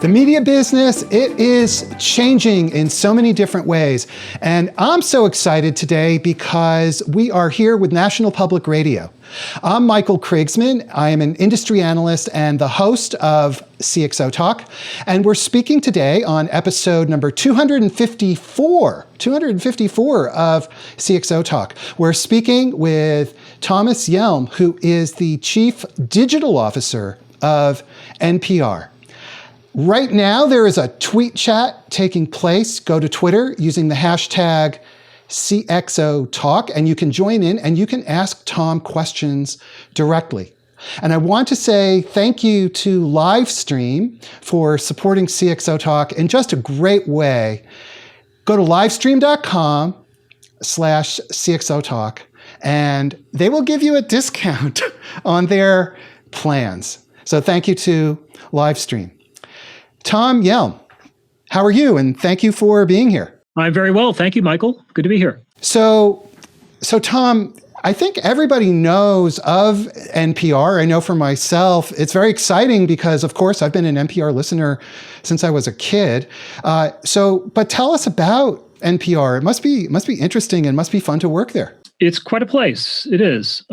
The media business, it is changing in so many different ways. And I'm so excited today because we are here with National Public Radio. I'm Michael Krigsman. I am an industry analyst and the host of CXOTalk. And we're speaking today on episode number 254 of CXOTalk. We're speaking with Thomas Hjelm, who is the Chief Digital Officer of NPR. Right now, there is a tweet chat taking place. Go to Twitter using the hashtag CXOTalk, and you can join in and you can ask Tom questions directly. And I want to say thank you to Livestream for supporting CXOTalk in just a great way. Go to livestream.com/CXOTalk, and they will give you a discount on their plans. So thank you to Livestream. Tom Hjelm, how are you? And thank you for being here. I'm very well. Thank you, Michael. Good to be here. So Tom, I think everybody knows of NPR. I know for myself, it's very exciting because, of course, I've been an NPR listener since I was a kid. But tell us about NPR. It must be interesting and must be fun to work there. It's quite a place. It is.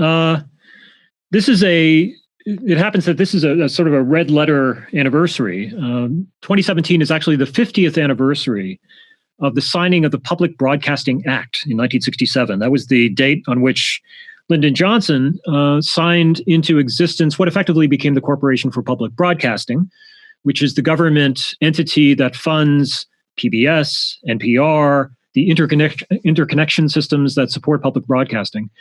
It happens that this is a sort of a red letter anniversary. 2017 is actually the 50th anniversary of the signing of the Public Broadcasting Act in 1967. That was the date on which Lyndon Johnson signed into existence what effectively became the Corporation for Public Broadcasting, which is the government entity that funds PBS, NPR, the interconnection systems that support public broadcasting.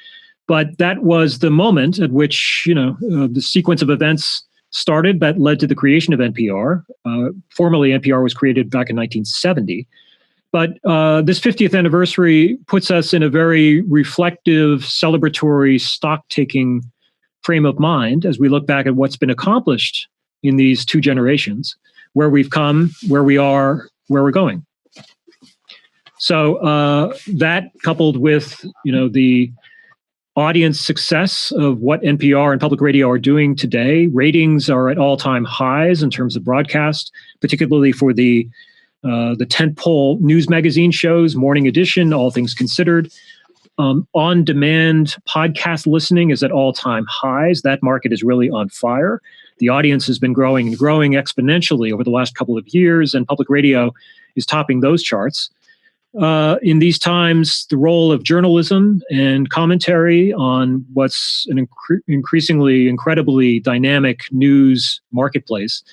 But that was the moment at which, the sequence of events started that led to the creation of NPR. Formerly, NPR was created back in 1970. But this 50th anniversary puts us in a very reflective, celebratory, stock-taking frame of mind as we look back at what's been accomplished in these two generations, where we've come, where we are, where we're going. So that coupled with, the audience success of what NPR and public radio are doing today. Ratings are at all-time highs in terms of broadcast, particularly for the tentpole news magazine shows, Morning Edition, All Things Considered. On-demand podcast listening is at all-time highs. That market is really on fire. The audience has been growing and growing exponentially over the last couple of years, and public radio is topping those charts. In these times, the role of journalism and commentary on what's an incredibly dynamic news marketplace,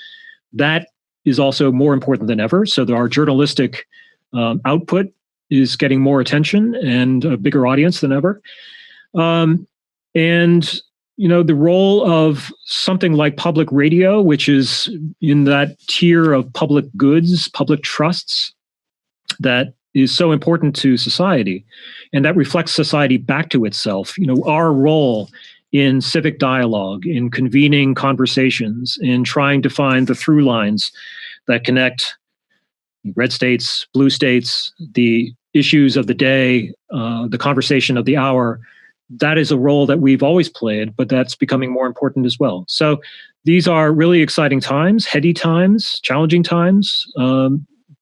that is also more important than ever. So our journalistic output is getting more attention and a bigger audience than ever. The role of something like public radio, which is in that tier of public goods, public trusts, that is so important to society, and that reflects society back to itself. Our role in civic dialogue, in convening conversations, in trying to find the through lines that connect red states, blue states, the issues of the day, the conversation of the hour. That is a role that we've always played, but that's becoming more important as well. So these are really exciting times, heady times, challenging times,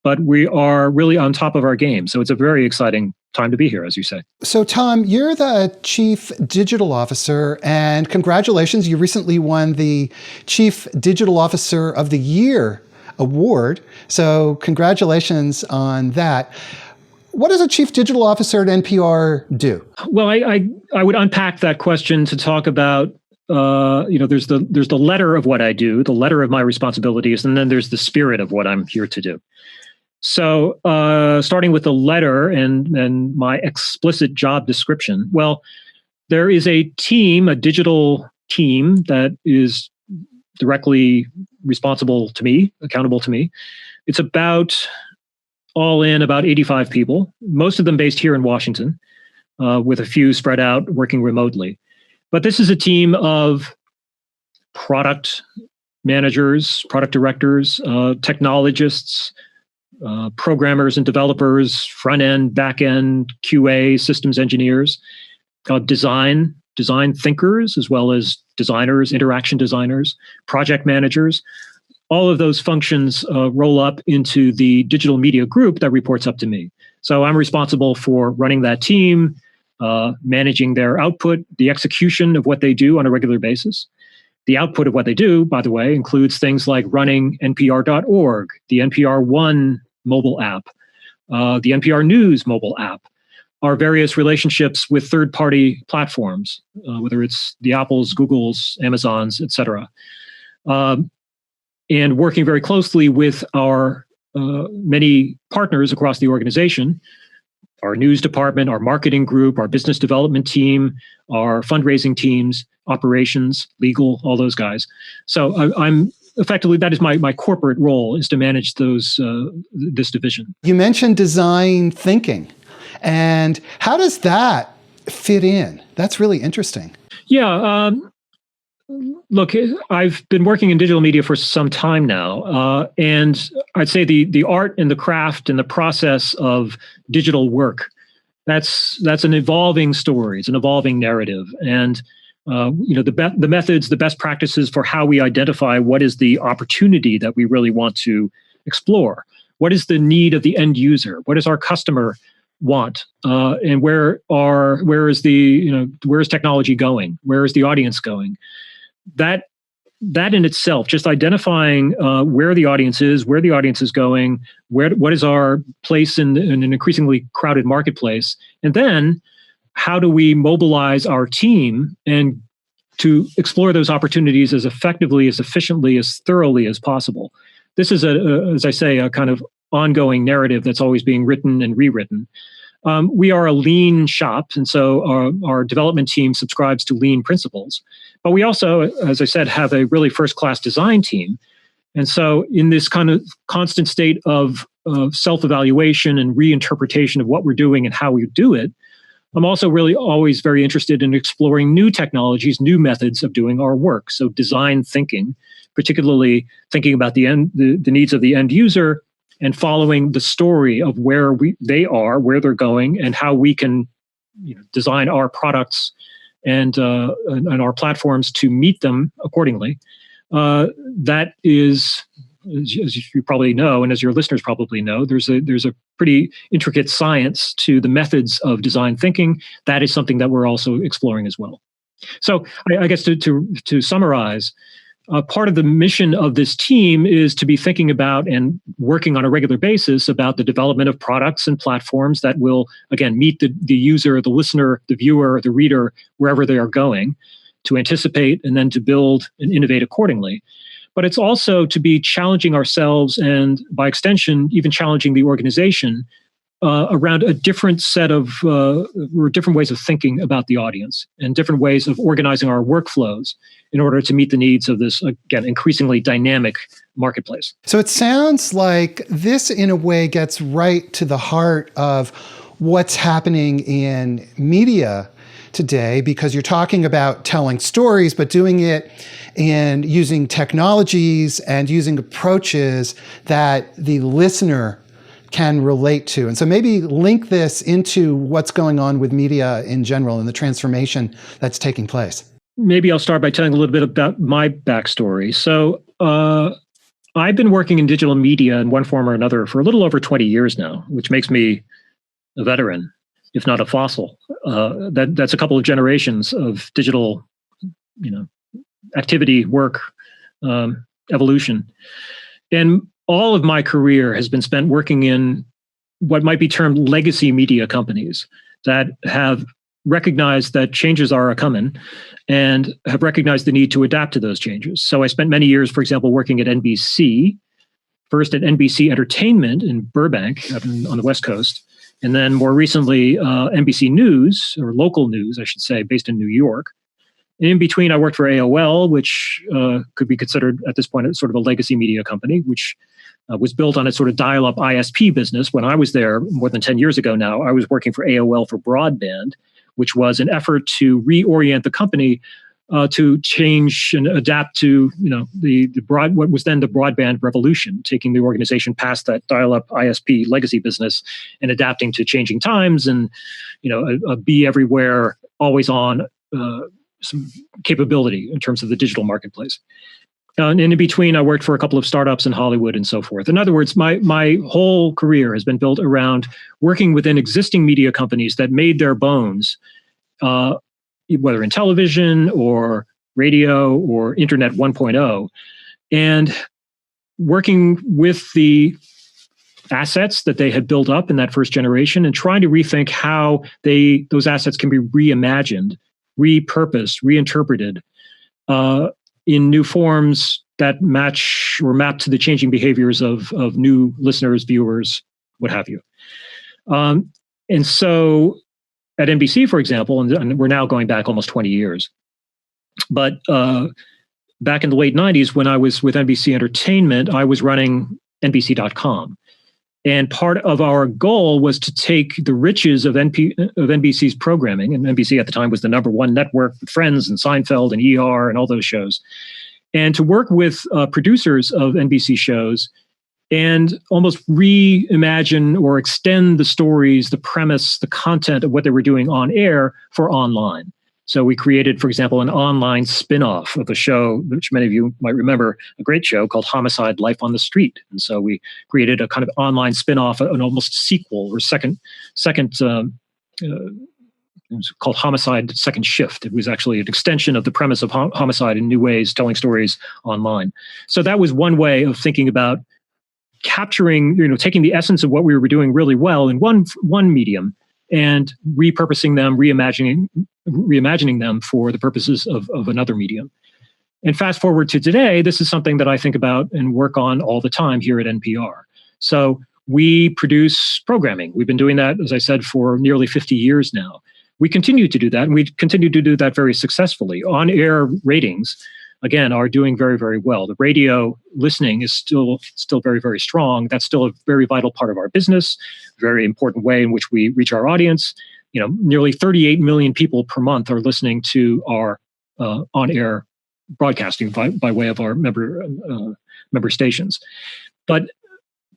but we are really on top of our game. So it's a very exciting time to be here, as you say. So Tom, you're the Chief Digital Officer, and congratulations, you recently won the Chief Digital Officer of the Year award. So congratulations on that. What does a Chief Digital Officer at NPR do? Well, I would unpack that question to talk about there's the letter of what I do, the letter of my responsibilities, and then there's the spirit of what I'm here to do. So starting with the letter and my explicit job description, well, there is a team, a digital team that is directly responsible to me, accountable to me. It's about 85 people, most of them based here in Washington, with a few spread out working remotely. But this is a team of product managers, product directors, technologists, programmers and developers, front end, back end, QA, systems engineers, design, design thinkers, as well as designers, interaction designers, project managers. All of those functions roll up into the digital media group that reports up to me. So I'm responsible for running that team, managing their output, the execution of what they do on a regular basis. The output of what they do, by the way, includes things like running NPR.org, the NPR One mobile app, the NPR News mobile app, our various relationships with third-party platforms, whether it's the Apples, Googles, Amazons, et cetera. And working very closely with our many partners across the organization, our news department, our marketing group, our business development team, our fundraising teams, operations, legal, all those guys. So I'm effectively, that is my corporate role, is to manage this division. You mentioned design thinking. And how does that fit in? That's really interesting. Yeah. Look, I've been working in digital media for some time now, and I'd say the art and the craft and the process of digital work, that's an evolving story. It's an evolving narrative, and the methods, the best practices for how we identify what is the opportunity that we really want to explore. What is the need of the end user? What does our customer want? And where is technology going? Where is the audience going? That in itself, just identifying where the audience is going, what is our place in an increasingly crowded marketplace, and then how do we mobilize our team and to explore those opportunities as effectively, as efficiently, as thoroughly as possible. This is as I say, a kind of ongoing narrative that's always being written and rewritten. We are a lean shop, and so our development team subscribes to lean principles. But we also, as I said, have a really first-class design team. And so in this kind of constant state of self-evaluation and reinterpretation of what we're doing and how we do it, I'm also really always very interested in exploring new technologies, new methods of doing our work. So design thinking, particularly thinking about the needs of the end user, and following the story of where they are, where they're going, and how we can design our products and our platforms to meet them accordingly. That is, as you probably know, and as your listeners probably know, there's a pretty intricate science to the methods of design thinking. That is something that we're also exploring as well. So I guess to summarize, part of the mission of this team is to be thinking about and working on a regular basis about the development of products and platforms that will, again, meet the user, the listener, the viewer, the reader, wherever they are going, to anticipate and then to build and innovate accordingly. But it's also to be challenging ourselves and, by extension, even challenging the organization around a different set of different ways of thinking about the audience and different ways of organizing our workflows in order to meet the needs of this, again, increasingly dynamic marketplace. So it sounds like this, in a way, gets right to the heart of what's happening in media today, because you're talking about telling stories, but doing it and using technologies and using approaches that the listener can relate to. And so maybe link this into what's going on with media in general and the transformation that's taking place. Maybe I'll start by telling a little bit about my backstory. So I've been working in digital media in one form or another for a little over 20 years now, which makes me a veteran, if not a fossil. That's a couple of generations of digital, activity, work, evolution. And all of my career has been spent working in what might be termed legacy media companies that have recognized that changes are a-coming and have recognized the need to adapt to those changes. So I spent many years, for example, working at NBC, first at NBC Entertainment in Burbank on the West Coast, and then more recently, NBC News, or local news, I should say, based in New York. And in between, I worked for AOL, which could be considered at this point sort of a legacy media company, which was built on a sort of dial-up ISP business. When I was there more than 10 years ago now, I was working for AOL for broadband, which was an effort to reorient the company to change and adapt to what was then the broadband revolution, taking the organization past that dial-up ISP legacy business and adapting to changing times and a be everywhere, always on some capability in terms of the digital marketplace. And in between, I worked for a couple of startups in Hollywood and so forth. In other words, my whole career has been built around working within existing media companies that made their bones, whether in television or radio or Internet 1.0, and working with the assets that they had built up in that first generation and trying to rethink how those assets can be reimagined, repurposed, reinterpreted in new forms that match or map to the changing behaviors of new listeners, viewers, what have you. And so at NBC, for example, and we're now going back almost 20 years, but back in the late 90s, when I was with NBC Entertainment, I was running NBC.com. And part of our goal was to take the riches of NBC's programming, and NBC at the time was the #1 network with Friends and Seinfeld and ER and all those shows, and to work with producers of NBC shows and almost reimagine or extend the stories, the premise, the content of what they were doing on air for online. So we created, for example, an online spin-off of a show, which many of you might remember, a great show called Homicide: Life on the Street. And so we created a kind of online spin-off, an almost sequel or second it was called Homicide: Second Shift. It was actually an extension of the premise of Homicide in new ways, telling stories online. So that was one way of thinking about capturing, taking the essence of what we were doing really well in one medium and repurposing them, reimagining them for the purposes of another medium. And fast forward to today, this is something that I think about and work on all the time here at NPR. So we produce programming. We've been doing that, as I said, for nearly 50 years now. We continue to do that, and we continue to do that very successfully. On-air ratings, again, are doing very, very well. The radio listening is still very, very strong. That's still a very vital part of our business, very important way in which we reach our audience. Nearly 38 million people per month are listening to our on-air broadcasting by way of our member stations. But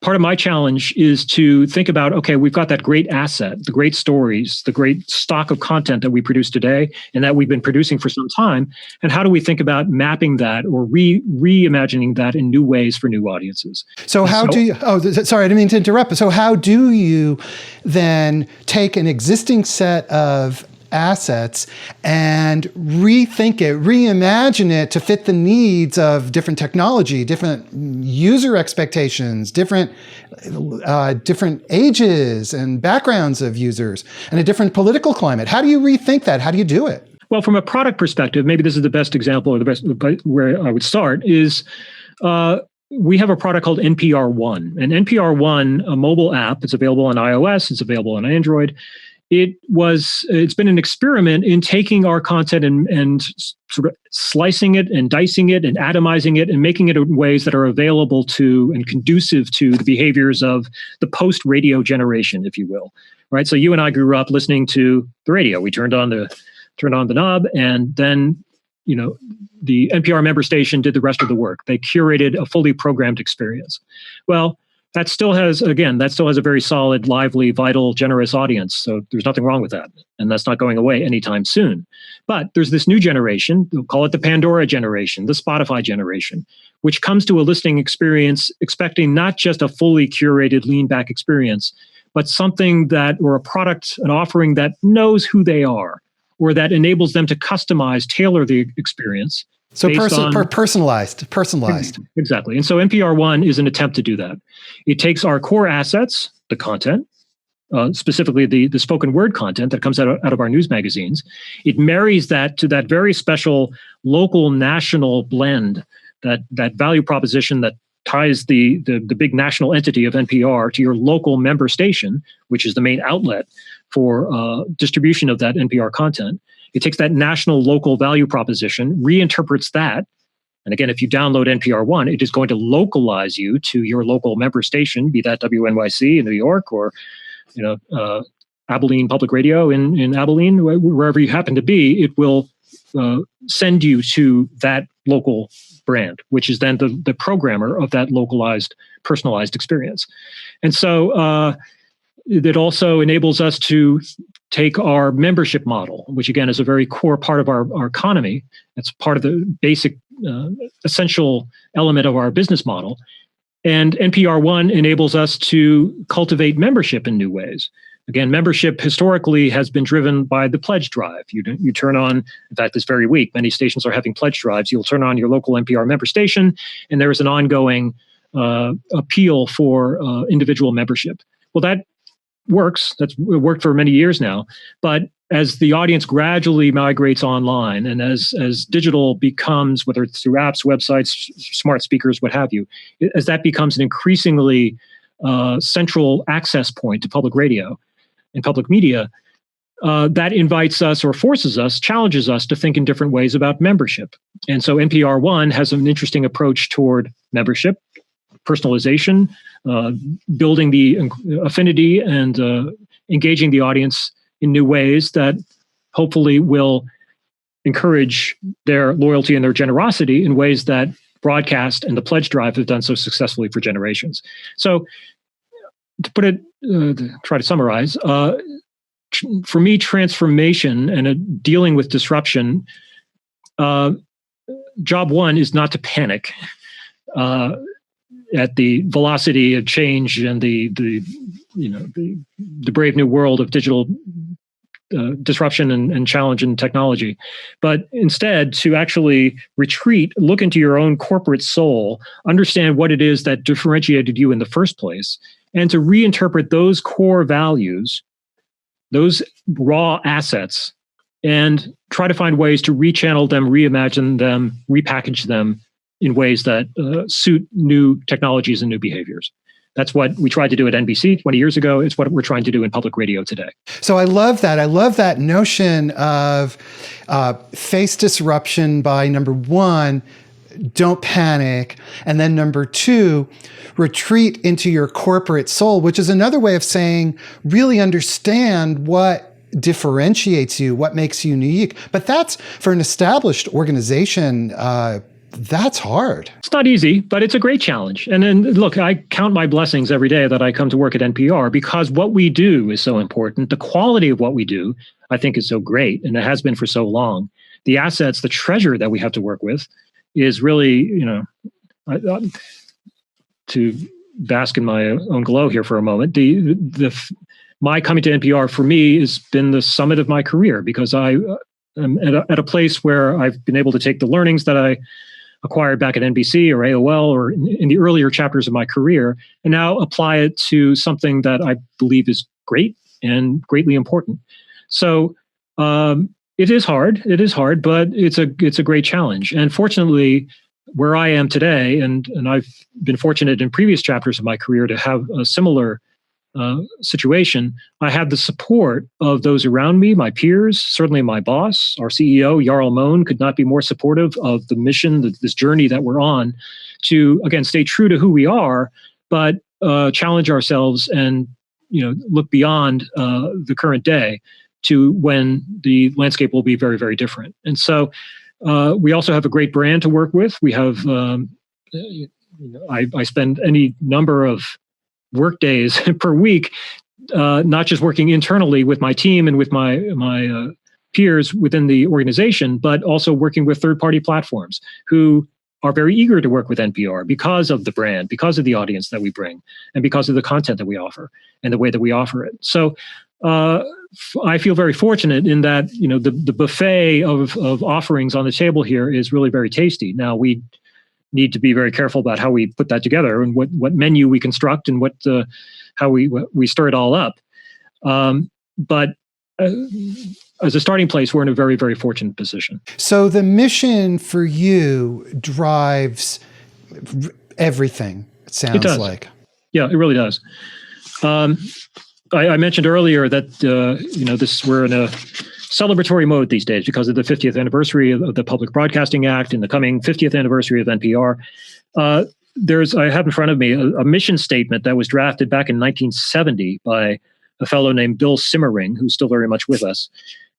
part of my challenge is to think about, okay, we've got that great asset, the great stories, the great stock of content that we produce today and that we've been producing for some time. And how do we think about mapping that or reimagining that in new ways for new audiences? So do you, sorry, I didn't mean to interrupt. So how do you then take an existing set of assets and rethink it, reimagine it to fit the needs of different technology, different user expectations, different ages and backgrounds of users, and a different political climate? How do you rethink that? How do you do it? Well, from a product perspective, maybe this is the best example or the best where I would start is we have a product called NPR One. And NPR One, a mobile app, it's available on iOS, it's available on Android. It's been an experiment in taking our content and sort of slicing it and dicing it and atomizing it and making it in ways that are available to and conducive to the behaviors of the post-radio generation, if you will. Right. So you and I grew up listening to the radio. We turned on the knob, and then the NPR member station did the rest of the work. They curated a fully programmed experience. Well, that still has a very solid, lively, vital, generous audience. So there's nothing wrong with that. And that's not going away anytime soon. But there's this new generation, we'll call it the Pandora generation, the Spotify generation, which comes to a listening experience expecting not just a fully curated, lean back experience, but something or a product, an offering that knows who they are, or that enables them to customize, tailor the experience. So personalized. Exactly. And so NPR One is an attempt to do that. It takes our core assets, the content, specifically the spoken word content that comes out of our news magazines. It marries that to that very special local national blend, that value proposition that ties the big national entity of NPR to your local member station, which is the main outlet for distribution of that NPR content. It takes that national local value proposition, reinterprets that. And again, if you download NPR One, it is going to localize you to your local member station, be that WNYC in New York or Abilene Public Radio in Abilene, wherever you happen to be. It will send you to that local brand, which is then the programmer of that localized, personalized experience. And so it also enables us to take our membership model, which again is a very core part of our economy. It's part of the basic essential element of our business model. And NPR One enables us to cultivate membership in new ways. Again, membership historically has been driven by the pledge drive. You turn on, in fact, this very week, many stations are having pledge drives. You'll turn on your local NPR member station, and there is an ongoing appeal for individual membership. Well, that works. That's worked for many years now. But as the audience gradually migrates online, and as digital becomes, whether it's through apps, websites, smart speakers, what have you, as that becomes an increasingly central access point to public radio and public media, that invites us or forces us, challenges us to think in different ways about membership. And so NPR One has an interesting approach toward membership, personalization, building the affinity and engaging the audience in new ways that hopefully will encourage their loyalty and their generosity in ways that broadcast and the pledge drive have done so successfully for generations. So to put it, try to summarize, for me, transformation and dealing with disruption, job one is not to panic at the velocity of change and the brave new world of digital disruption and challenge in technology, but instead to actually retreat, look into your own corporate soul, understand what it is that differentiated you in the first place, and to reinterpret those core values, those raw assets, and try to find ways to rechannel them, reimagine them, repackage them in ways that suit new technologies and new behaviors. That's what we tried to do at NBC 20 years ago. It's what we're trying to do in public radio today. So I love that. I love that notion of face disruption by, number one, don't panic. And then number two, retreat into your corporate soul, which is another way of saying really understand what differentiates you, what makes you unique. But that's, for an established organization, that's hard. It's not easy, but it's a great challenge. And then look, I count my blessings every day that I come to work at NPR, because what we do is so important. The quality of what we do, I think, is so great, and it has been for so long. The assets, the treasure that we have to work with is really, to bask in my own glow here for a moment, my coming to NPR for me has been the summit of my career, because I am at a place where I've been able to take the learnings that I acquired back at NBC or AOL or in the earlier chapters of my career, and now apply it to something that I believe is great and greatly important. So it is hard, but it's a great challenge. And fortunately, where I am today, and I've been fortunate in previous chapters of my career to have a similar situation, I have the support of those around me, my peers, certainly my boss, our CEO, Jarl Mohn, could not be more supportive of the mission, this journey that we're on to, again, stay true to who we are, but challenge ourselves and look beyond the current day to when the landscape will be very, very different. And so we also have a great brand to work with. We have, I spend any number of work days per week, not just working internally with my team and with my peers within the organization, but also working with third-party platforms who are very eager to work with NPR because of the brand, because of the audience that we bring, and because of the content that we offer and the way that we offer it. So I feel very fortunate in that the buffet of offerings on the table here is really very tasty. Now we need to be very careful about how we put that together and what menu we construct and how we stir it all up. But as a starting place, we're in a very, very fortunate position. So the mission for you drives everything, it sounds like. Yeah, it really does. I mentioned earlier that we're in a celebratory mode these days because of the 50th anniversary of the Public Broadcasting Act and the coming 50th anniversary of NPR. I have in front of me a mission statement that was drafted back in 1970 by a fellow named Bill Simmering, who's still very much with us.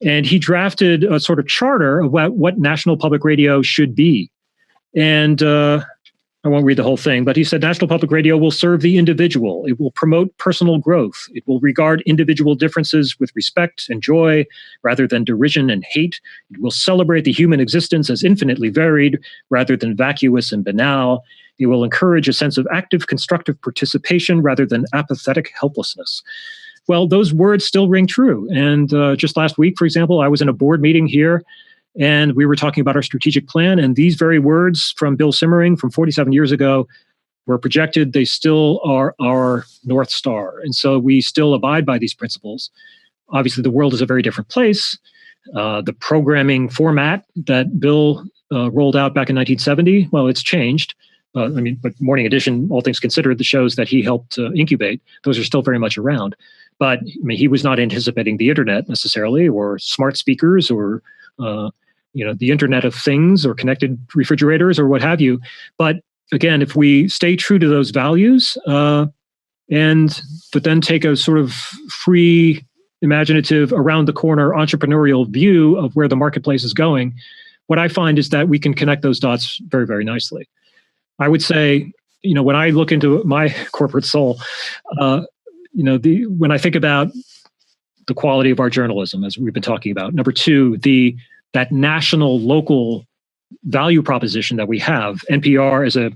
And he drafted a sort of charter of what national public radio should be. And I won't read the whole thing, but he said National Public Radio will serve the individual. It will promote personal growth. It will regard individual differences with respect and joy rather than derision and hate. It will celebrate the human existence as infinitely varied rather than vacuous and banal. It will encourage a sense of active, constructive participation rather than apathetic helplessness. Well, those words still ring true. And just last week, for example, I was in a board meeting here, and we were talking about our strategic plan, and these very words from Bill Simmering from 47 years ago were projected. They still are our North Star. And so we still abide by these principles. Obviously, the world is a very different place. The programming format that Bill rolled out back in 1970, well, it's changed. But Morning Edition, all things considered, the shows that he helped incubate, those are still very much around. But he was not anticipating the internet necessarily, or smart speakers, or the Internet of Things, or connected refrigerators, or what have you. But again, if we stay true to those values, but then take a sort of free, imaginative, around the corner entrepreneurial view of where the marketplace is going, what I find is that we can connect those dots very, very nicely. I would say, when I look into my corporate soul, when I think about the quality of our journalism, as we've been talking about, number two, that national, local value proposition that we have. NPR is I'm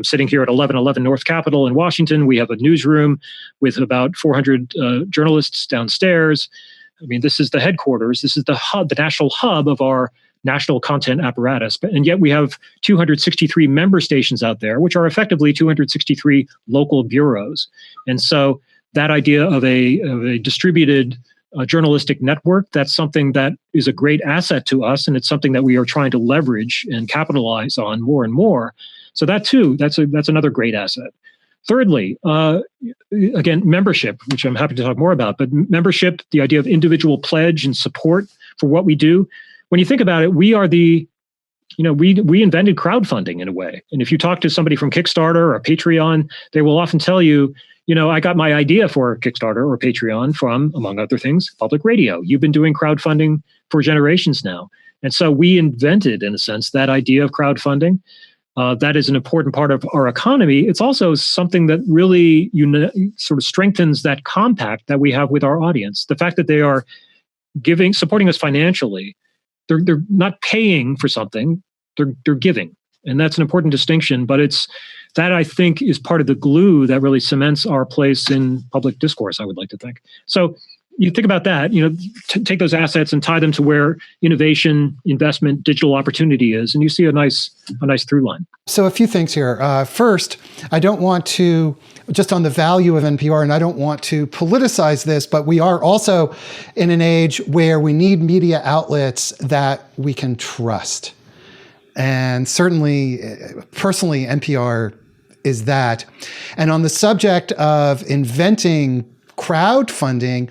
sitting here at 1111 North Capitol in Washington. We have a newsroom with about 400 journalists downstairs. This is the headquarters. This is the hub, the national hub of our national content apparatus. And yet we have 263 member stations out there, which are effectively 263 local bureaus. And so that idea of a distributed journalistic network, that's something that is a great asset to us. And it's something that we are trying to leverage and capitalize on more and more. So that too, that's another great asset. Thirdly, again, membership, which I'm happy to talk more about, but membership, the idea of individual pledge and support for what we do. When you think about it, we are we invented crowdfunding in a way. And if you talk to somebody from Kickstarter or Patreon, they will often tell you, I got my idea for Kickstarter or Patreon from, among other things, public radio. You've been doing crowdfunding for generations now. And so we invented, in a sense, that idea of crowdfunding. That is an important part of our economy. It's also something that really sort of strengthens that compact that we have with our audience. The fact that they are supporting us financially. They're not paying for something, they're giving. And that's an important distinction, but that I think is part of the glue that really cements our place in public discourse, I would like to think. So you think about that, take those assets and tie them to where innovation, investment, digital opportunity is, and you see a nice through line. So a few things here. First, I don't want to, just on the value of NPR, and I don't want to politicize this, but we are also in an age where we need media outlets that we can trust. And certainly, personally, NPR is that. And on the subject of inventing crowdfunding,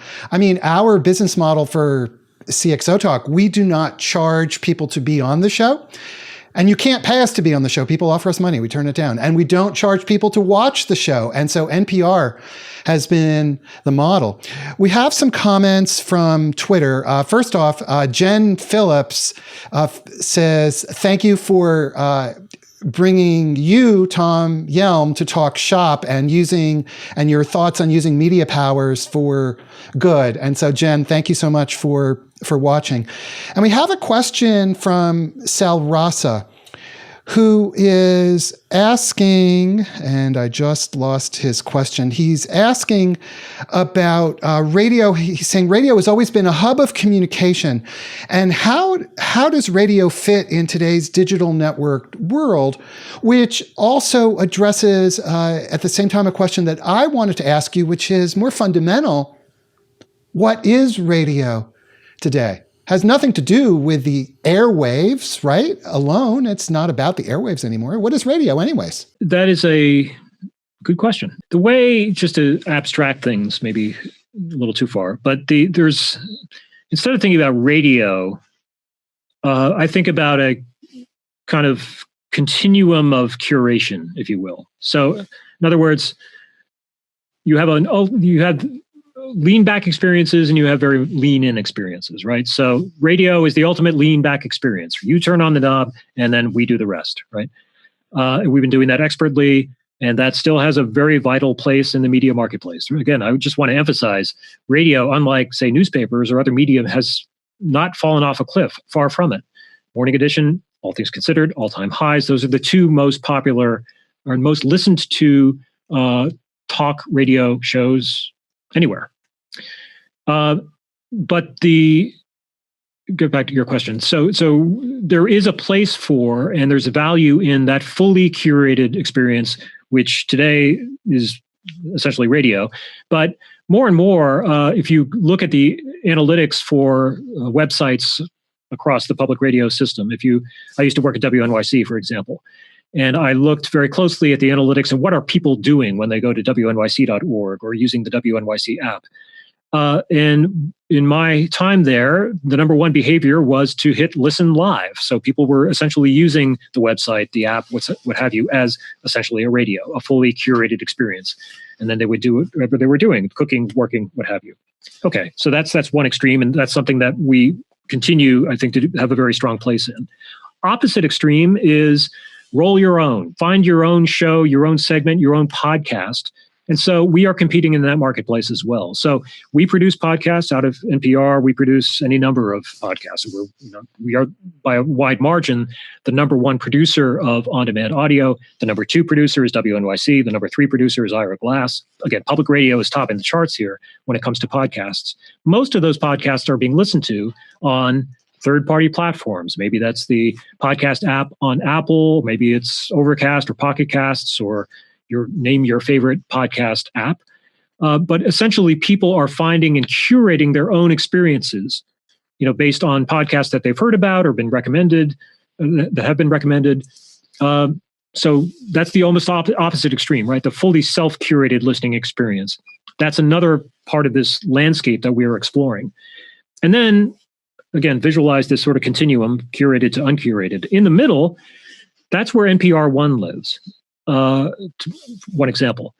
our business model for CXOTalk, we do not charge people to be on the show. And you can't pay us to be on the show. People offer us money. We turn it down. And we don't charge people to watch the show. And so NPR has been the model. We have some comments from Twitter. First off, Jen Phillips says, thank you for bringing you, Tom Hjelm, to talk shop and your thoughts on using media powers for good. And so, Jen, thank you so much for watching. And we have a question from Sal Rasa, who is asking, and I just lost his question. He's asking about radio. He's saying radio has always been a hub of communication. And how does radio fit in today's digital networked world, which also addresses at the same time a question that I wanted to ask you, which is more fundamental. What is radio today? Has nothing to do with the airwaves, right? Alone. It's not about the airwaves anymore. What is radio anyways? That is a good question. The way, just to abstract things, maybe a little too far, but there's, instead of thinking about radio, I think about a kind of continuum of curation, if you will. So in other words, you have lean back experiences and you have very lean in experiences, right? So radio is the ultimate lean back experience. You turn on the knob and then we do the rest, right? We've been doing that expertly, and that still has a very vital place in the media marketplace. Again, I just want to emphasize radio, unlike, say, newspapers or other media, has not fallen off a cliff. Far from it. Morning edition, all things considered, all-time highs. Those are the two most popular or most listened to talk radio shows anywhere. But get back to your question. So there is a place for, and there's a value in that fully curated experience, which today is essentially radio. But more and more, if you look at the analytics for websites across the public radio system, I used to work at WNYC, for example, and I looked very closely at the analytics and what are people doing when they go to WNYC.org or using the WNYC app. And in my time there, the number one behavior was to hit listen live. So people were essentially using the website, the app, what have you, as essentially a radio, a fully curated experience. And then they would do whatever they were doing, cooking, working, what have you. Okay, so that's one extreme, and that's something that we continue, I think, to have a very strong place in. Opposite extreme is roll your own, find your own show, your own segment, your own podcast. And so we are competing in that marketplace as well. So we produce podcasts out of NPR. We produce any number of podcasts. We are, by a wide margin, the number one producer of on-demand audio. The number two producer is WNYC. The number three producer is Ira Glass. Again, public radio is topping the charts here when it comes to podcasts. Most of those podcasts are being listened to on third-party platforms. Maybe that's the podcast app on Apple. Maybe it's Overcast or Pocket Casts or name your favorite podcast app. But essentially, people are finding and curating their own experiences, based on podcasts that they've heard about or been recommended, that have been recommended. So that's the almost opposite extreme, right? The fully self-curated listening experience. That's another part of this landscape that we are exploring. And then, again, visualize this sort of continuum, curated to uncurated. In the middle, that's where NPR One lives. One example.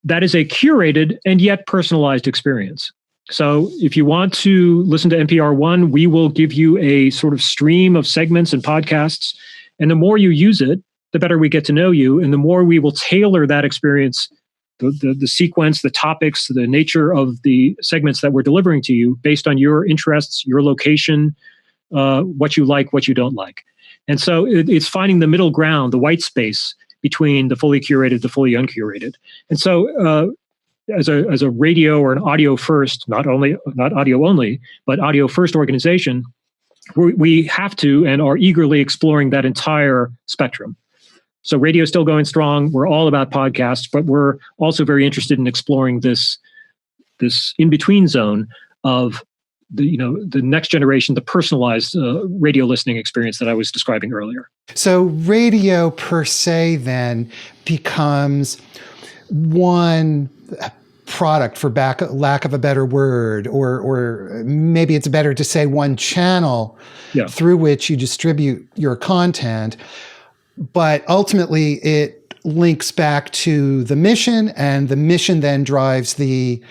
That is a curated and yet personalized experience. So if you want to listen to NPR One, we will give you a sort of stream of segments and podcasts. And the more you use it, the better we get to know you. And the more we will tailor that experience, the sequence, the topics, the nature of the segments that we're delivering to you based on your interests, your location, what you like, what you don't like. And so it's finding the middle ground, the white space between the fully curated, the fully uncurated. And so as a radio or an audio first, not audio only, but audio first organization, we have to and are eagerly exploring that entire spectrum. So radio is still going strong. We're all about podcasts, but we're also very interested in exploring this in-between zone of the next generation, the personalized radio listening experience that I was describing earlier. So radio per se then becomes one product, for lack of a better word, or maybe it's better to say one channel through which you distribute your content. But ultimately, it links back to the mission, and the mission then drives the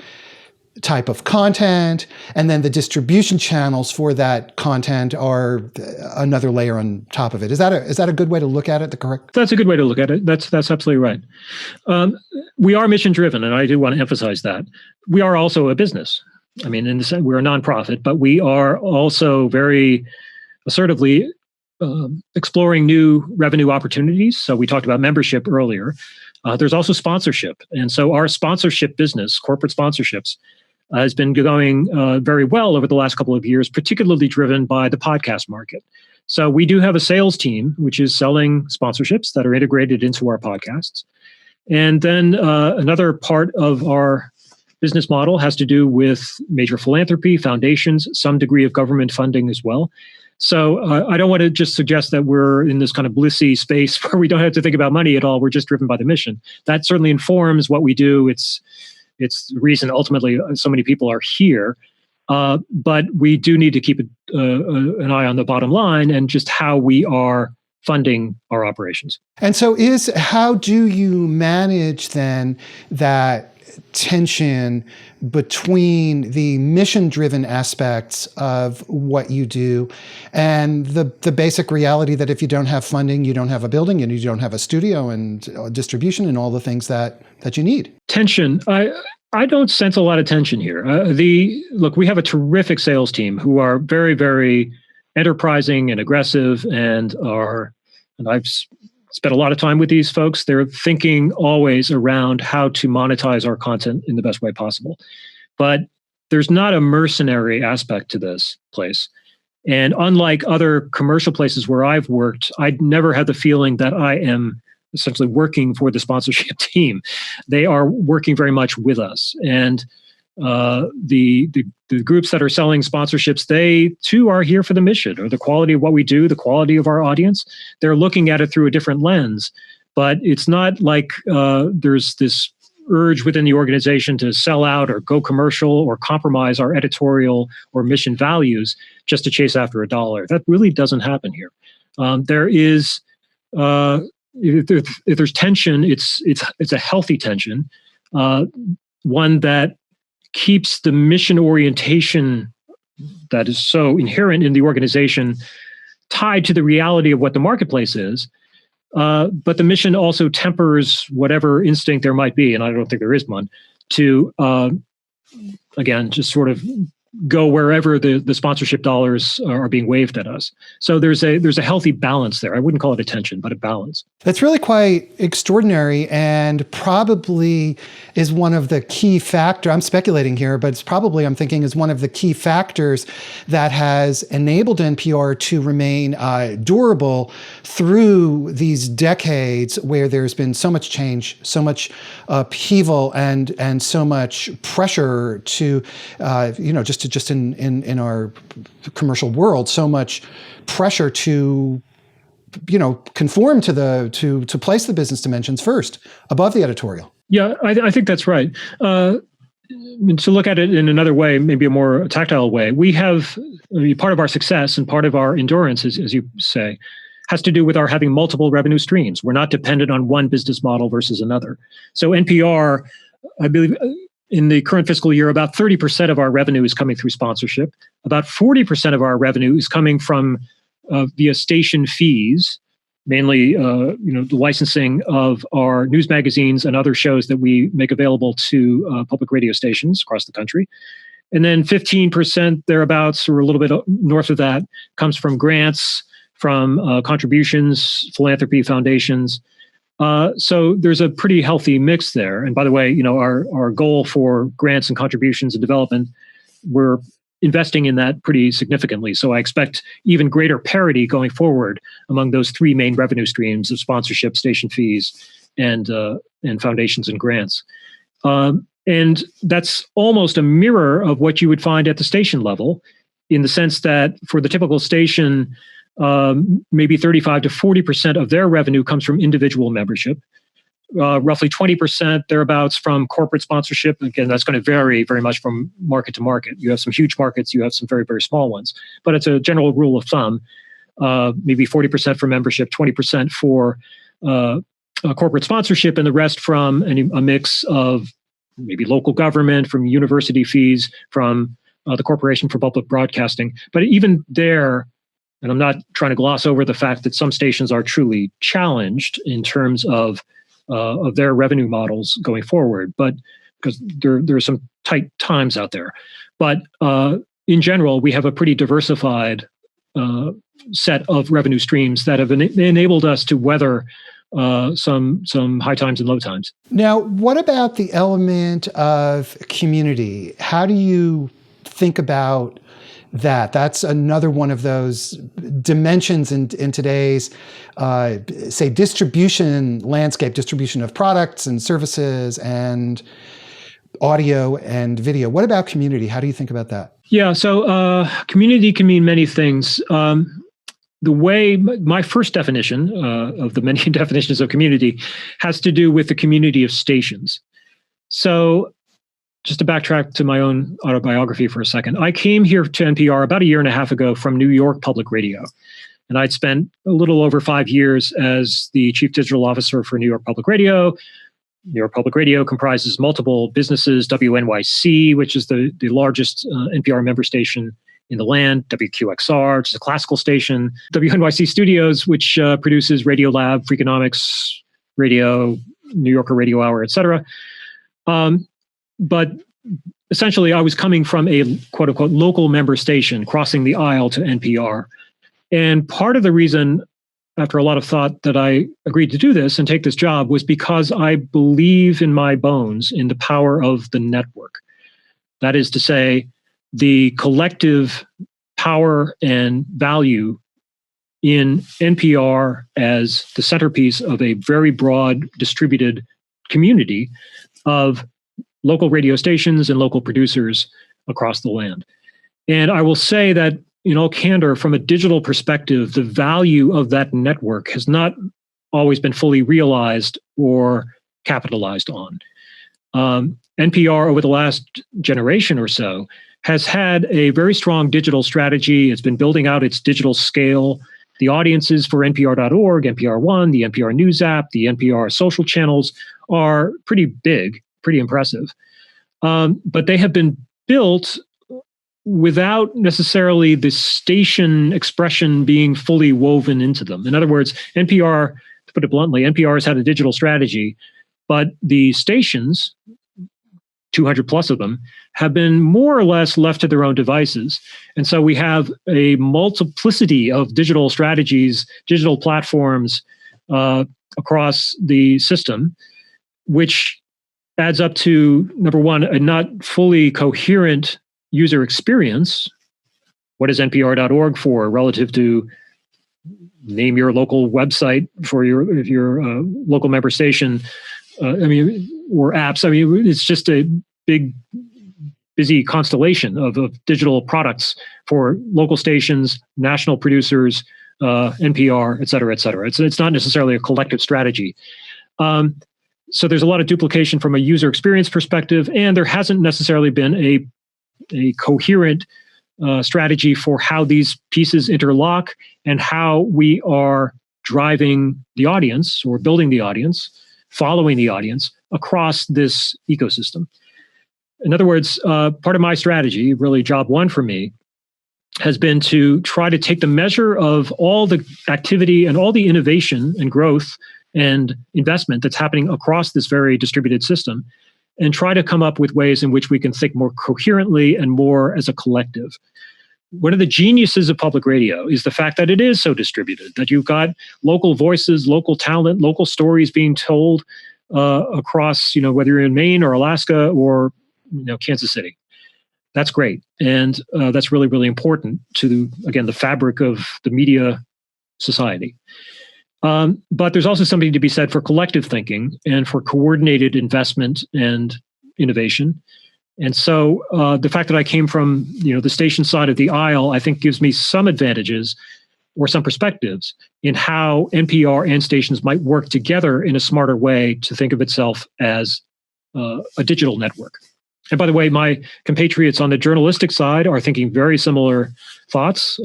type of content, and then the distribution channels for that content are another layer on top of it. Is that a good way to look at it? That's a good way to look at it. That's absolutely right. We are mission driven, and I do want to emphasize that. We are also a business. I mean, in the sense, we're a nonprofit, but we are also very assertively exploring new revenue opportunities. So we talked about membership earlier. There's also sponsorship, and so our sponsorship business, corporate sponsorships, has been going very well over the last couple of years, particularly driven by the podcast market. So we do have a sales team, which is selling sponsorships that are integrated into our podcasts. And then another part of our business model has to do with major philanthropy, foundations, some degree of government funding as well. So I don't want to just suggest that we're in this kind of blissy space where we don't have to think about money at all. We're just driven by the mission. That certainly informs what we do. It's the reason ultimately so many people are here. But we do need to keep an eye on the bottom line and just how we are funding our operations. And so how do you manage then that tension between the mission-driven aspects of what you do and the basic reality that if you don't have funding, you don't have a building and you don't have a studio and distribution and all the things that you need. Tension. I don't sense a lot of tension here. Look, we have a terrific sales team who are very, very enterprising and aggressive, and I've spent a lot of time with these folks. They're thinking always around how to monetize our content in the best way possible. But there's not a mercenary aspect to this place. And unlike other commercial places where I've worked, I'd never had the feeling that I am essentially working for the sponsorship team. They are working very much with us. And the groups that are selling sponsorships, they too are here for the mission or the quality of what we do, the quality of our audience. They're looking at it through a different lens. But it's not like there's this urge within the organization to sell out or go commercial or compromise our editorial or mission values just to chase after a dollar. That really doesn't happen here. There is, if there's tension, it's a healthy tension, one that keeps the mission orientation that is so inherent in the organization tied to the reality of what the marketplace is. But the mission also tempers whatever instinct there might be, and I don't think there is one, to, again, just sort of go wherever the sponsorship dollars are being waved at us. So there's a healthy balance there. I wouldn't call it a tension, but a balance. That's really quite extraordinary and probably is one of the key factors, I'm speculating here, but it's probably, I'm thinking, is one of the key factors that has enabled NPR to remain durable through these decades where there's been so much change, so much upheaval, and so much pressure to, just in our commercial world, so much pressure to conform to place the business dimensions first above the editorial. Yeah, I think that's right. To look at it in another way, maybe a more tactile way, we have part of our success and part of our endurance, as you say, has to do with our having multiple revenue streams. We're not dependent on one business model versus another. So NPR, I believe, in the current fiscal year, about 30% of our revenue is coming through sponsorship. About 40% of our revenue is coming from via station fees, mainly the licensing of our news magazines and other shows that we make available to public radio stations across the country. And then 15% thereabouts, or a little bit north of that, comes from grants, from contributions, philanthropy, foundations. So there's a pretty healthy mix there. And by the way, our goal for grants and contributions and development, we're investing in that pretty significantly. So I expect even greater parity going forward among those three main revenue streams of sponsorship, station fees, and foundations and grants. And that's almost a mirror of what you would find at the station level, in the sense that for the typical station, maybe 35 to 40% of their revenue comes from individual membership. Roughly 20% thereabouts from corporate sponsorship. Again, that's going to vary very much from market to market. You have some huge markets, you have some very, very small ones. But it's a general rule of thumb, maybe 40% for membership, 20% for corporate sponsorship, and the rest from a mix of maybe local government, from university fees, from the Corporation for Public Broadcasting. But even there, and I'm not trying to gloss over the fact that some stations are truly challenged in terms of their revenue models going forward, but because there are some tight times out there. But in general, we have a pretty diversified set of revenue streams that have enabled us to weather some high times and low times. Now, what about the element of community? How do you think about that? That's another one of those dimensions in today's, say, distribution landscape, distribution of products and services and audio and video. What about community? How do you think about that? Yeah, so community can mean many things. The way my first definition of the many definitions of community has to do with the community of stations. So just to backtrack to my own autobiography for a second, I came here to NPR about a year and a half ago from New York Public Radio. And I'd spent a little over 5 years as the chief digital officer for New York Public Radio, New York Public Radio comprises multiple businesses, WNYC, which is the largest NPR member station in the land, WQXR, which is a classical station, WNYC Studios, which produces Radiolab, Freakonomics Radio, New Yorker Radio Hour, et cetera. But essentially, I was coming from a quote-unquote local member station, crossing the aisle to NPR. And part of the reason, after a lot of thought, that I agreed to do this and take this job was because I believe in my bones in the power of the network. That is to say, the collective power and value in NPR as the centerpiece of a very broad distributed community of local radio stations and local producers across the land. And I will say that in all candor, from a digital perspective, the value of that network has not always been fully realized or capitalized on. NPR over the last generation or so has had a very strong digital strategy. It's been building out its digital scale. The audiences for NPR.org, NPR One, the NPR News app, the NPR social channels are pretty big, pretty impressive. But they have been built without necessarily the station expression being fully woven into them. In other words, NPR, to put it bluntly, NPR has had a digital strategy, but the stations, 200 plus of them, have been more or less left to their own devices. And so we have a multiplicity of digital strategies, digital platforms across the system, which adds up to, number one, a not fully coherent user experience. What is NPR.org for relative to name your local website for your local member station? Or apps. I mean, it's just a big, busy constellation of digital products for local stations, national producers, NPR, et cetera, et cetera. It's not necessarily a collective strategy. So there's a lot of duplication from a user experience perspective, and there hasn't necessarily been a coherent strategy for how these pieces interlock and how we are driving the audience or building the audience, following the audience across this ecosystem. In other words, part of my strategy, really job one for me, has been to try to take the measure of all the activity and all the innovation and growth and investment that's happening across this very distributed system, and try to come up with ways in which we can think more coherently and more as a collective. One of the geniuses of public radio is the fact that it is so distributed, that you've got local voices, local talent, local stories being told across, whether you're in Maine or Alaska or, Kansas City. That's great. And that's really, really important to, again, the fabric of the media society. But there's also something to be said for collective thinking and for coordinated investment and innovation. And so the fact that I came from, the station side of the aisle, I think gives me some advantages or some perspectives in how NPR and stations might work together in a smarter way to think of itself as a digital network. And by the way, my compatriots on the journalistic side are thinking very similar thoughts.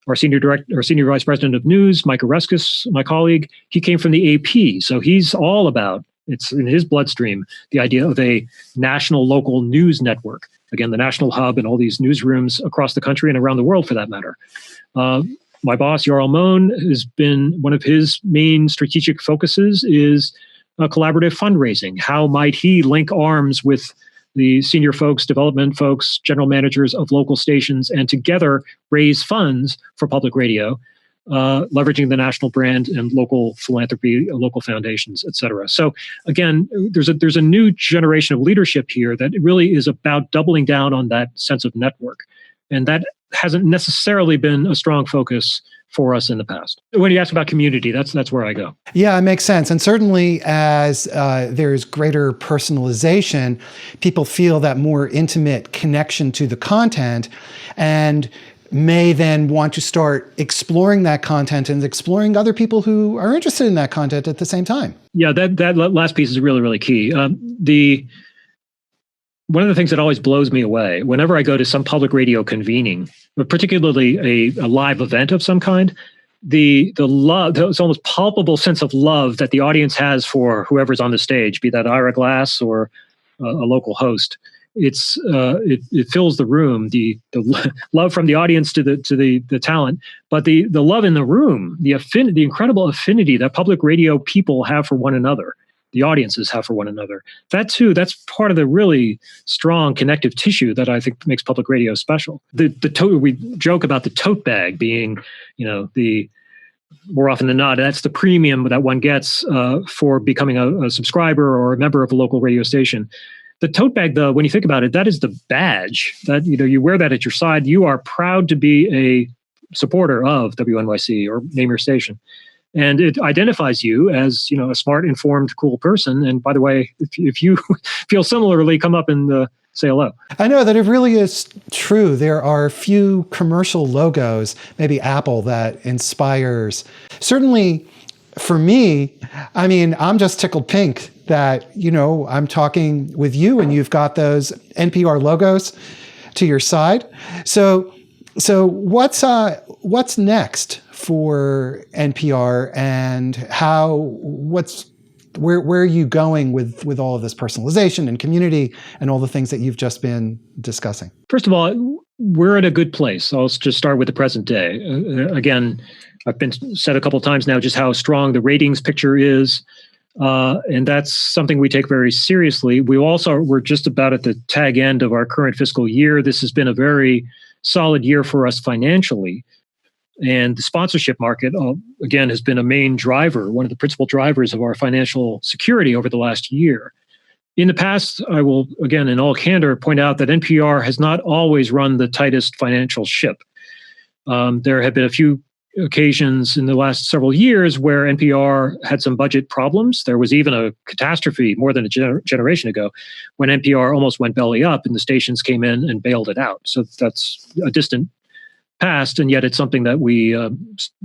Our senior vice president of news, Mike Oreskes, my colleague, he came from the AP. So he's all about, it's in his bloodstream, the idea of a national local news network. Again, the national hub and all these newsrooms across the country and around the world for that matter. My boss, Jarl Mohn, has been one of his main strategic focuses is collaborative fundraising. How might he link arms with the senior folks, development folks, general managers of local stations, and together raise funds for public radio, leveraging the national brand and local philanthropy, local foundations, et cetera. So again, there's a new generation of leadership here that really is about doubling down on that sense of network. And that hasn't necessarily been a strong focus for us in the past. When you ask about community, that's where I go. Yeah, it makes sense. And certainly as there's greater personalization, people feel that more intimate connection to the content and may then want to start exploring that content and exploring other people who are interested in that content at the same time. Yeah, that last piece is really, really key. One of the things that always blows me away, whenever I go to some public radio convening, particularly a live event of some kind, the love, this almost palpable sense of love that the audience has for whoever's on the stage, be that Ira Glass or a local host. It fills the room, the love from the audience to the talent, but the love in the room, the incredible affinity that public radio people have for one another, the audiences have for one another. That too, that's part of the really strong connective tissue that I think makes public radio special. We joke about the tote bag being, the more often than not, that's the premium that one gets for becoming a subscriber or a member of a local radio station. The tote bag, though, when you think about it, that is the badge that you wear that at your side. You are proud to be a supporter of WNYC or name your station. And it identifies you as, a smart, informed, cool person. And by the way, if you feel similarly, come up and say hello. I know that it really is true. There are few commercial logos, maybe Apple, that inspires. Certainly for me, I'm just tickled pink that, I'm talking with you and you've got those NPR logos to your side. So what's next for NPR, and where are you going with all of this personalization and community and all the things that you've just been discussing? First of all, we're at a good place. I'll just start with the present day. Again, I've been said a couple of times now just how strong the ratings picture is. And that's something we take very seriously. We're just about at the tag end of our current fiscal year. This has been a very solid year for us financially. And the sponsorship market, again, has been a main driver, one of the principal drivers of our financial security over the last year. In the past, I will, again, in all candor, point out that NPR has not always run the tightest financial ship. There have been a few occasions in the last several years where NPR had some budget problems. There was even a catastrophe more than a generation ago when NPR almost went belly up and the stations came in and bailed it out. So that's a distant past, and yet it's something that we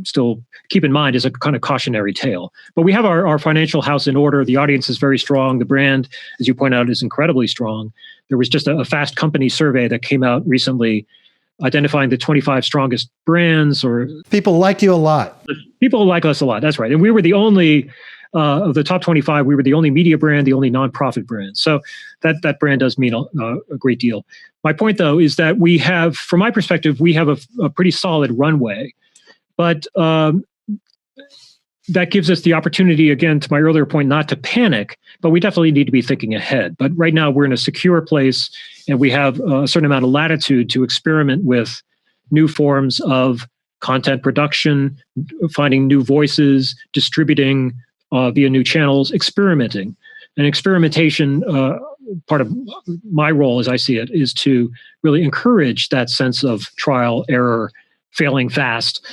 still keep in mind as a kind of cautionary tale. But we have our financial house in order. The audience is very strong. The brand, as you point out, is incredibly strong. There was just a Fast Company survey that came out recently identifying the 25 strongest brands. Or people like you a lot. People like us a lot. That's right. And we were the only, of the top 25, we were the only media brand, the only nonprofit brand. So that brand does mean a great deal. My point, though, is that we have, from my perspective, we have a pretty solid runway. But that gives us the opportunity, again, to my earlier point, not to panic, but we definitely need to be thinking ahead. But right now, we're in a secure place, and we have a certain amount of latitude to experiment with new forms of content production, finding new voices, distributing via new channels, experimenting. And experimentation, part of my role as I see it, is to really encourage that sense of trial, error, failing fast,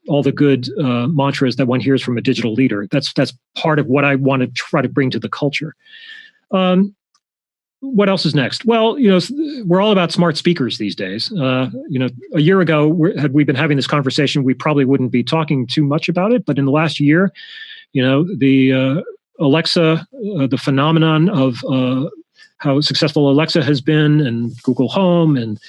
all the good mantras that one hears from a digital leader. That's part of what I want to try to bring to the culture. What else is next? Well, we're all about smart speakers these days. A year ago, had we been having this conversation, we probably wouldn't be talking too much about it. But in the last year, the Alexa, the phenomenon of how successful Alexa has been, and Google Home, and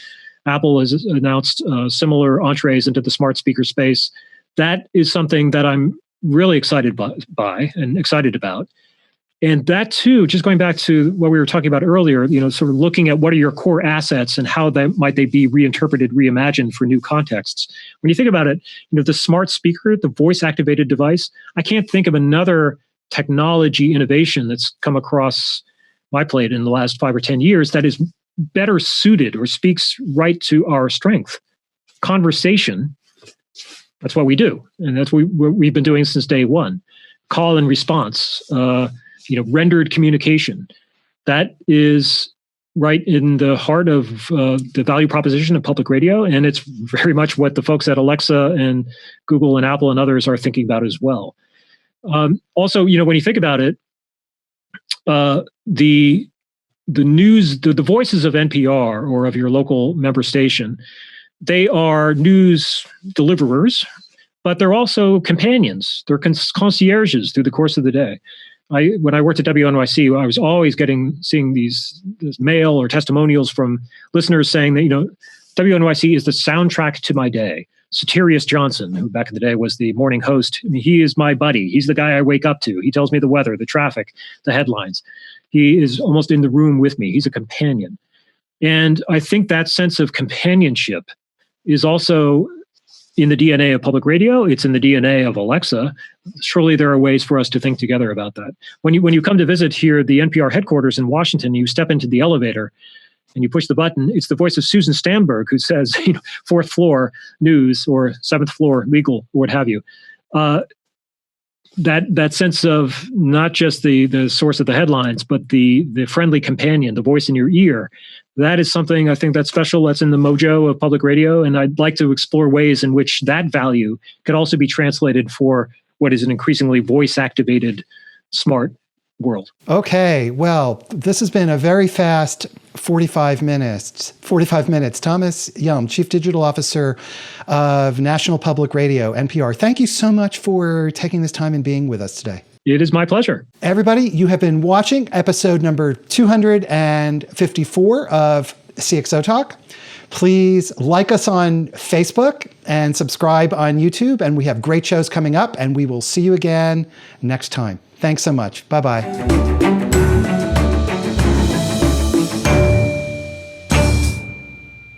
Apple has announced similar entrees into the smart speaker space. That is something that I'm really excited by and excited about. And that too, just going back to what we were talking about earlier, sort of looking at what are your core assets and how might they be reinterpreted, reimagined for new contexts. When you think about it, the smart speaker, the voice-activated device, I can't think of another technology innovation that's come across my plate in the last 5 or 10 years that is better suited or speaks right to our strength. Conversation, that's what we do. And that's what we've been doing since day one. Call and response, rendered communication. That is right in the heart of the value proposition of public radio. And it's very much what the folks at Alexa and Google and Apple and others are thinking about as well. Also, when you think about it, the news, the voices of NPR or of your local member station, they are news deliverers, but they're also companions. They're concierges through the course of the day. When I worked at WNYC, I was always seeing these mail or testimonials from listeners saying that, WNYC is the soundtrack to my day. Soterius Johnson, who back in the day was the morning host. I mean, he is my buddy. He's the guy I wake up to. He tells me the weather, the traffic, the headlines. He is almost in the room with me. He's a companion. And I think that sense of companionship is also in the DNA of public radio. It's in the DNA of Alexa. Surely there are ways for us to think together about that. When you come to visit here, the NPR headquarters in Washington, you step into the elevator and you push the button. It's the voice of Susan Stamberg who says, fourth floor news or seventh floor legal or what have you. That sense of not just the source of the headlines, but the friendly companion, the voice in your ear. That is something I think that's special. That's in the mojo of public radio. And I'd like to explore ways in which that value could also be translated for what is an increasingly voice-activated, smart world. Okay, well, this has been a very fast 45 minutes. Thomas Hjelm, Chief Digital Officer of National Public Radio, NPR. Thank you so much for taking this time and being with us today. It is my pleasure. Everybody, you have been watching episode number 254 of CXOTalk. Please like us on Facebook and subscribe on YouTube. And we have great shows coming up, and we will see you again next time. Thanks so much. Bye-bye.